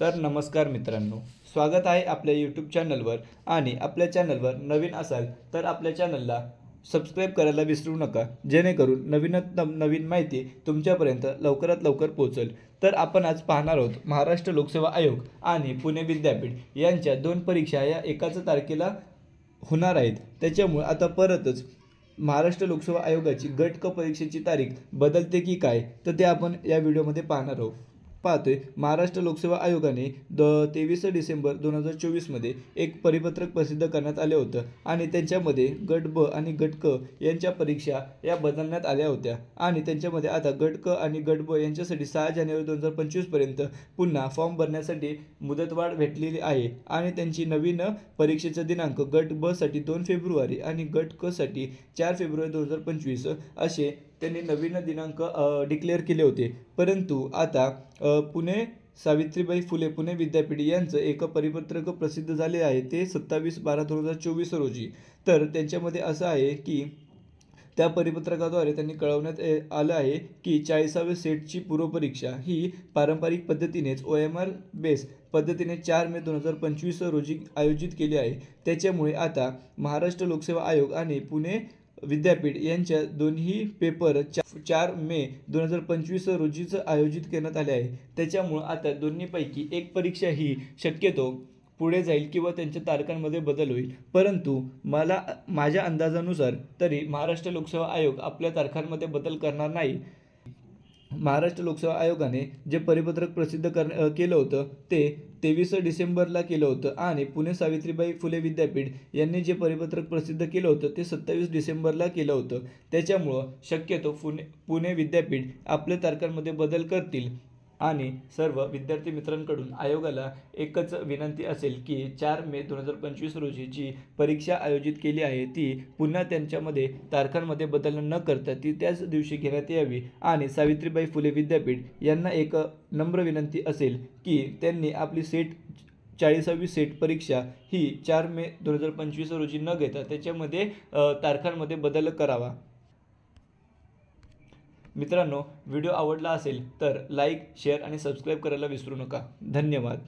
तर नमस्कार मित्रांनो, स्वागत आहे आपल्या यूट्यूब चॅनलवर. आणि आपल्या चॅनलवर नवीन असाल तर आपल्या चॅनलला सबस्क्राईब करायला विसरू नका, जेणेकरून नवीनच नवीन माहिती तुमच्यापर्यंत लवकरात लवकर पोहोचेल. तर आपण आज पाहणार आहोत महाराष्ट्र लोकसेवा आयोग आणि पुणे विद्यापीठ यांच्या दोन परीक्षा या एकाच तारखेला होणार आहेत. त्याच्यामुळे आता परतच महाराष्ट्र लोकसेवा आयोगाची गट क परीक्षेची तारीख बदलते की काय, तर ते आपण या व्हिडिओमध्ये पाहणार आहोत. पाहतोय महाराष्ट्र लोकसेवा आयोगाने 23 डिसेंबर 2024 मध्ये एक परिपत्रक प्रसिद्ध करण्यात आले होतं आणि त्यांच्यामध्ये गट ब आणि गट क यांच्या परीक्षा या बदलण्यात आल्या होत्या. आणि त्यांच्यामध्ये आता गट क आणि गट ब यांच्यासाठी 6 जानेवारी 2025 पर्यंत पुन्हा फॉर्म भरण्यासाठी मुदतवाढ भेटलेली आहे. आणि त्यांची नवीन परीक्षेचा दिनांक गट ब साठी 2 फेब्रुवारी आणि गट क साठी 4 फेब्रुवारी 2025 असे त्यांनी नवीन दिनांक डिक्लेअर केले होते. परंतु आता पुणे सावित्रीबाई फुले पुणे विद्यापीठ यांचं एक परिपत्रक प्रसिद्ध झाले आहे, ते 27/12/2024 रोजी. तर त्यांच्यामध्ये असं आहे की त्या परिपत्रकाद्वारे त्यांनी कळवण्यात आलं आहे की 40व्या सेटची पूर्वपरीक्षा ही पारंपरिक पद्धतीनेच OMR बेस पद्धतीने 4 मे 2025 रोजी आयोजित केली आहे. त्याच्यामुळे आता महाराष्ट्र लोकसेवा आयोग आणि पुणे विद्यापीठ यांच्या दोन्ही पेपर 4 मे 2025 रोजीच आयोजित करण्यात आले आहे. त्याच्यामुळं आता दोन्हीपैकी एक परीक्षा ही शक्यतो पुढे जाईल किंवा त्यांच्या तारखांमध्ये बदल होईल. परंतु माझ्या अंदाजानुसार तरी महाराष्ट्र लोकसेवा आयोग आपल्या तारखांमध्ये बदल करणार नाही. महाराष्ट्र लोकसेवा आयोगाने जे परिपत्रक प्रसिद्ध केलं होतं ते 23 डिसेंबरला केलं होतं आणि पुणे सावित्रीबाई फुले विद्यापीठ यांनी जे परिपत्रक प्रसिद्ध केलं होतं ते 27 डिसेंबरला केलं होतं. त्याच्यामुळं शक्यतो पुणे विद्यापीठ आपल्या तारखांमध्ये बदल करतील. आणि सर्व विद्यार्थी मित्रांकडून आयोगाला एकच विनंती असेल की 4 मे 2025 रोजी जी परीक्षा आयोजित केली आहे ती पुन्हा त्यांच्यामध्ये तारखांमध्ये बदल न करता ती त्याच दिवशी घेण्यात यावी. आणि सावित्रीबाई फुले विद्यापीठ यांना एक नम्र विनंती असेल की त्यांनी आपली 40वी सेट परीक्षा ही 4 मे 2025 रोजी न घेता त्याच्यामध्ये तारखांमध्ये बदल करावा. मित्रांनो, व्हिडिओ आवडला असेल तर लाईक, शेअर आणि सबस्क्राईब करायला विसरू नका. धन्यवाद.